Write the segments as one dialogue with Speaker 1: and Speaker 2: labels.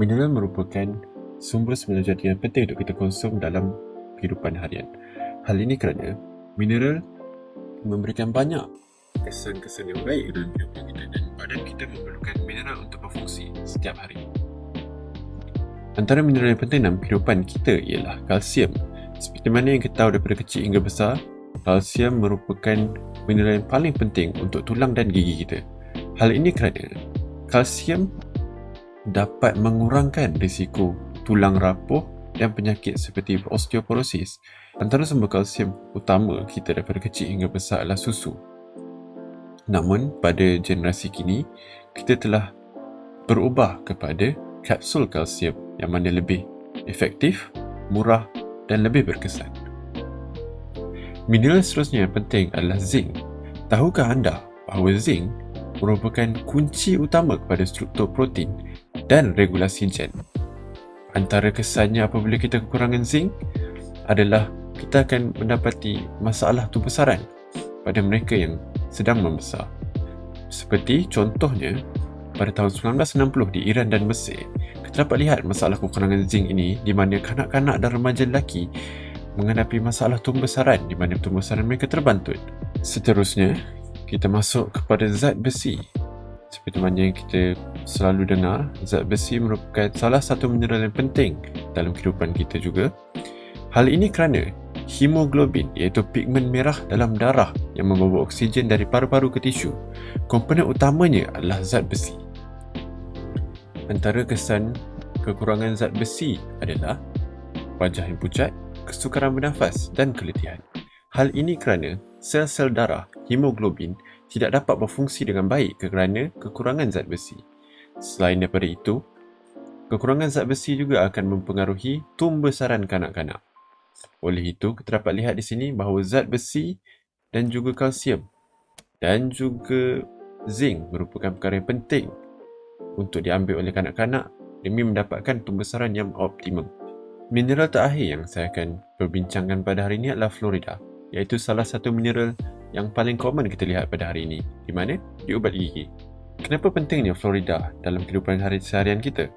Speaker 1: Mineral merupakan sumber sebenar jadi yang penting untuk kita konsum dalam kehidupan harian. Hal ini kerana mineral memberikan banyak kesan-kesan yang baik dalam kehidupan kita dan badan kita memerlukan mineral untuk berfungsi setiap hari. Antara mineral yang penting dalam kehidupan kita ialah kalsium. Seperti mana yang kita tahu daripada kecil hingga besar, kalsium merupakan mineral yang paling penting untuk tulang dan gigi kita. Hal ini kerana kalsium dapat mengurangkan risiko tulang rapuh dan penyakit seperti osteoporosis. Antara sumber kalsium utama kita daripada kecil hingga besar adalah susu. Namun, pada generasi kini, kita telah berubah kepada kapsul kalsium yang mana lebih efektif, murah dan lebih berkesan. Mineral seterusnya yang penting adalah zinc. Tahukah anda bahawa zinc merupakan kunci utama kepada struktur protein dan regulasi gen? Antara kesannya apabila kita kekurangan zinc adalah kita akan mendapati masalah tubuh-besaran pada mereka yang sedang membesar. Seperti contohnya, pada tahun 1960 di Iran dan Mesir, kita dapat lihat masalah kekurangan zinc ini di mana kanak-kanak dan remaja lelaki menghadapi masalah tumbuh-besaran di mana tumbuh-besaran mereka terbantut. Seterusnya, kita masuk kepada zat besi. Seperti mana yang kita selalu dengar, zat besi merupakan salah satu mineral yang penting dalam kehidupan kita juga. Hal ini kerana hemoglobin iaitu pigmen merah dalam darah yang membawa oksigen dari paru-paru ke tisu. Komponen utamanya adalah zat besi. Antara kesan kekurangan zat besi adalah wajah yang pucat, kesukaran bernafas dan keletihan. Hal ini kerana sel-sel darah, hemoglobin, tidak dapat berfungsi dengan baik kerana kekurangan zat besi. Selain daripada itu, kekurangan zat besi juga akan mempengaruhi tumbuh-besaran kanak-kanak. Oleh itu, kita dapat lihat di sini bahawa zat besi dan juga kalsium dan juga zinc merupakan perkara yang penting untuk diambil oleh kanak-kanak demi mendapatkan tumbuh-besaran yang optimum. Mineral terakhir yang saya akan perbincangkan pada hari ini adalah fluorida, iaitu salah satu mineral yang paling common kita lihat pada hari ini, di mana? Di ubat gigi. Kenapa pentingnya fluorida dalam kehidupan seharian kita?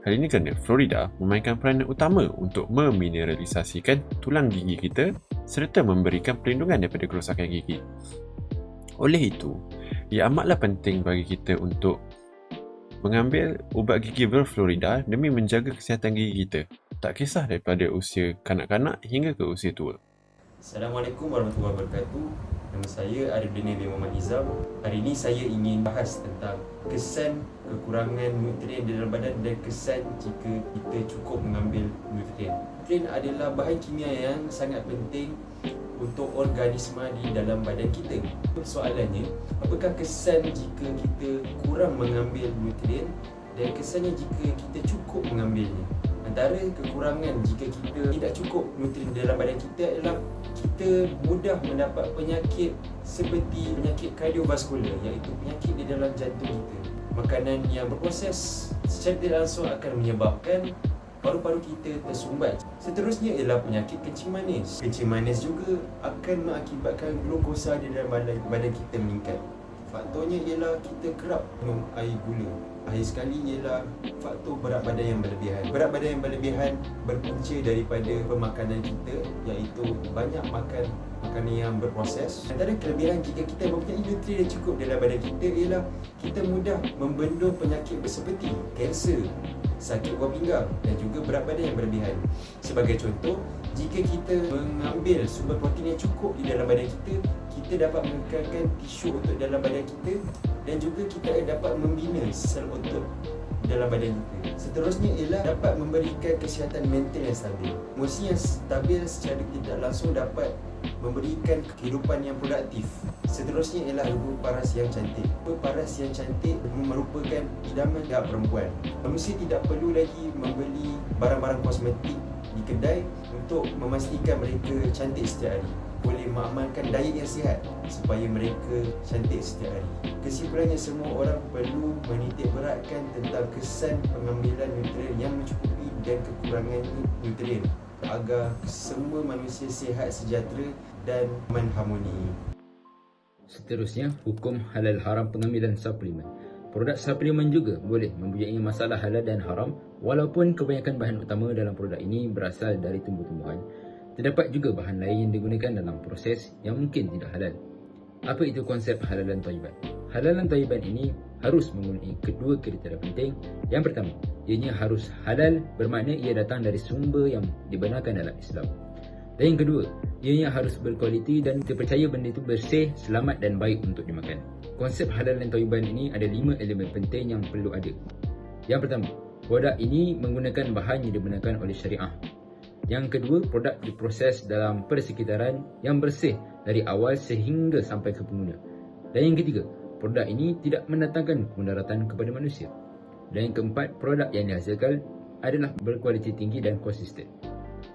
Speaker 1: Hal ini kerana fluorida memainkan peranan utama untuk memineralisasikan tulang gigi kita serta memberikan perlindungan daripada kerosakan gigi. Oleh itu, ia amatlah penting bagi kita untuk mengambil ubat gigi berfluorida demi menjaga kesihatan gigi kita, tak kisah daripada usia kanak-kanak hingga ke usia tua.
Speaker 2: Assalamualaikum warahmatullahi wabarakatuh. Nama saya Arifdin bin Muhammad Izam. Hari ini saya ingin bahas tentang kesan kekurangan nutrien di dalam badan dan kesan jika kita cukup mengambil nutrien. Nutrien adalah bahan kimia yang sangat penting untuk organisma di dalam badan kita. Soalannya, apakah kesan jika kita kurang mengambil nutrien dan kesannya jika kita cukup mengambilnya? Antara kekurangan jika kita tidak cukup nutrien dalam badan kita adalah kita mudah mendapat penyakit seperti penyakit kardiovaskular, iaitu penyakit di dalam jantung kita. Makanan yang berproses secara tidak langsung akan menyebabkan paru-paru kita tersumbat. Seterusnya ialah penyakit kencing manis. Kencing manis juga akan mengakibatkan glukosa di dalam badan kita meningkat. Faktornya ialah kita kerap minum air gula. Akhir sekali ialah faktor berat badan yang berlebihan. Berat badan yang berlebihan berpunca daripada pemakanan kita, iaitu banyak makan makanan yang berproses. Antara kelebihan jika kita mempunyai nutrien yang cukup dalam badan kita ialah kita mudah membendung penyakit seperti kanser, sakit buah pinggang dan juga berat badan yang berlebihan. Sebagai contoh, jika kita mengambil sumber protein yang cukup di dalam badan kita, kita dapat mengekalkan tisu otot dalam badan kita dan juga kita dapat membina sel otot dalam badan kita. Seterusnya ialah dapat memberikan kesihatan mental yang stabil. Emosi yang stabil secara tidak langsung dapat memberikan kehidupan yang produktif. Seterusnya ialah rupa paras yang cantik. Rupa paras yang cantik merupakan idaman bagi perempuan. Manusia tidak perlu lagi membeli barang-barang kosmetik di kedai untuk memastikan mereka cantik setiap hari. Boleh mengamalkan diet yang sihat supaya mereka cantik setiap hari. Kesimpulannya, semua orang perlu menitik beratkan tentang kesan pengambilan nutrien yang mencukupi dan kekurangan nutrien agar semua manusia sihat, sejahtera dan aman harmoni.
Speaker 3: Seterusnya, hukum halal haram pengambilan suplemen. Produk suplemen juga boleh mempunyai masalah halal dan haram walaupun kebanyakan bahan utama dalam produk ini berasal dari tumbuh-tumbuhan. Terdapat juga bahan lain yang digunakan dalam proses yang mungkin tidak halal. Apa itu konsep halal dan thayyiban? Halal dan thayyiban ini harus memenuhi kedua kriteria penting. Yang pertama, ianya harus halal, bermakna ia datang dari sumber yang dibenarkan dalam Islam. Dan yang kedua, ianya harus berkualiti dan kita percaya benda itu bersih, selamat dan baik untuk dimakan. Konsep halal dan thayyiban ini ada 5 elemen penting yang perlu ada. Yang pertama, produk ini menggunakan bahan yang dibenarkan oleh syariah. Yang kedua, produk diproses dalam persekitaran yang bersih dari awal sehingga sampai ke pengguna. Dan yang ketiga, produk ini tidak mendatangkan kemudaratan kepada manusia. Dan yang keempat, produk yang dihasilkan adalah berkualiti tinggi dan konsisten.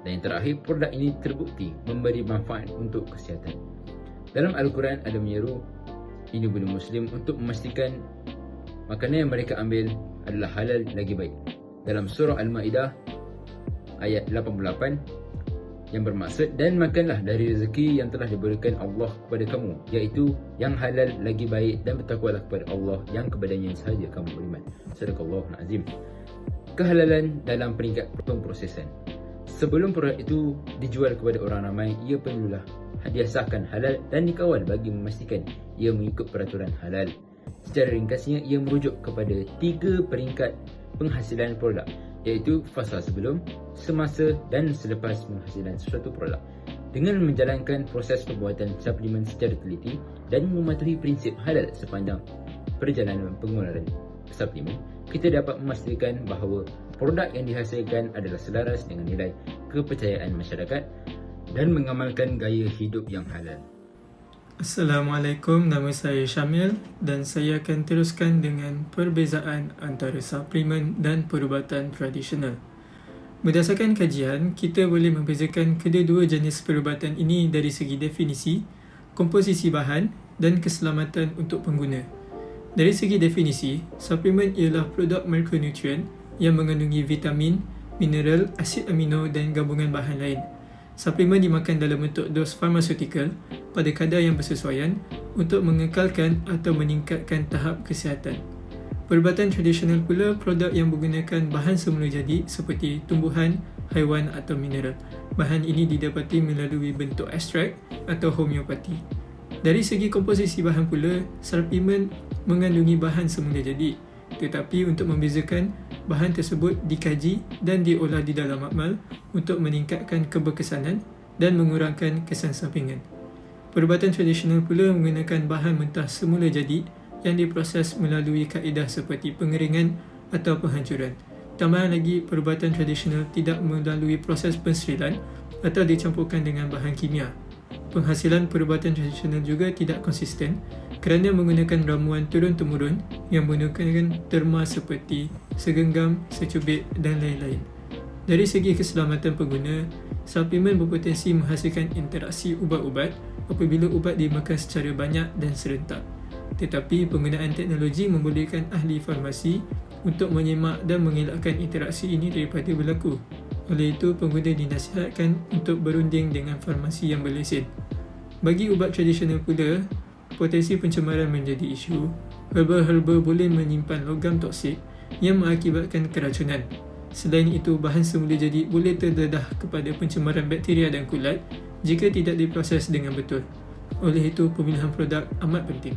Speaker 3: Dan yang terakhir, produk ini terbukti memberi manfaat untuk kesihatan. Dalam Al-Quran ada menyeru individu Muslim untuk memastikan makanan yang mereka ambil adalah halal lagi baik. Dalam surah Al-Ma'idah ayat 88 yang bermaksud, dan makanlah dari rezeki yang telah diberikan Allah kepada kamu, iaitu yang halal lagi baik, dan bertakwalah kepada Allah yang kepadanya sahaja kamu beriman. Sadaqallahul azim. Kehalalan dalam peringkat pemprosesan. Sebelum produk itu dijual kepada orang ramai, ia perlulah diasahkan halal dan dikawal bagi memastikan ia mengikut peraturan halal. Secara ringkasnya, ia merujuk kepada 3 peringkat penghasilan produk, iaitu fasa sebelum, semasa dan selepas penghasilan sesuatu produk. Dengan menjalankan proses pembuatan suplemen secara teliti dan mematuhi prinsip halal sepanjang perjalanan pengeluaran suplemen, kita dapat memastikan bahawa produk yang dihasilkan adalah selaras dengan nilai kepercayaan masyarakat dan mengamalkan gaya hidup yang halal.
Speaker 4: Assalamualaikum, nama saya Syamil dan saya akan teruskan dengan perbezaan antara suplemen dan perubatan tradisional. Berdasarkan kajian, kita boleh membezakan kedua-dua jenis perubatan ini dari segi definisi, komposisi bahan dan keselamatan untuk pengguna. Dari segi definisi, suplemen ialah produk makronutrien yang mengandungi vitamin, mineral, asid amino dan gabungan bahan lain. Suplemen dimakan dalam bentuk dos farmaseutical pada kadar yang bersesuaian untuk mengekalkan atau meningkatkan tahap kesihatan. Perubatan tradisional pula produk yang menggunakan bahan semula jadi seperti tumbuhan, haiwan atau mineral. Bahan ini didapati melalui bentuk ekstrak atau homeopati. Dari segi komposisi bahan pula, suplemen mengandungi bahan semula jadi, tetapi untuk membezakan, bahan tersebut dikaji dan diolah di dalam makmal untuk meningkatkan keberkesanan dan mengurangkan kesan sampingan. Perubatan tradisional pula menggunakan bahan mentah semula jadi yang diproses melalui kaedah seperti pengeringan atau penghancuran. Tambahan lagi, perubatan tradisional tidak melalui proses penserilan atau dicampurkan dengan bahan kimia. Penghasilan perubatan tradisional juga tidak konsisten kerana menggunakan ramuan turun-temurun yang menggunakan terma seperti segenggam, secubit dan lain-lain. Dari segi keselamatan pengguna, suplemen berpotensi menghasilkan interaksi ubat-ubat apabila ubat dimakan secara banyak dan serentak. Tetapi penggunaan teknologi membolehkan ahli farmasi untuk menyemak dan mengelakkan interaksi ini daripada berlaku. Oleh itu, pengguna dinasihatkan untuk berunding dengan farmasi yang berlesen. Bagi ubat tradisional pula, potensi pencemaran menjadi isu. Herba-herba boleh menyimpan logam toksik yang mengakibatkan keracunan. Selain itu, bahan semula jadi boleh terdedah kepada pencemaran bakteria dan kulat jika tidak diproses dengan betul. Oleh itu, pemilihan produk amat penting.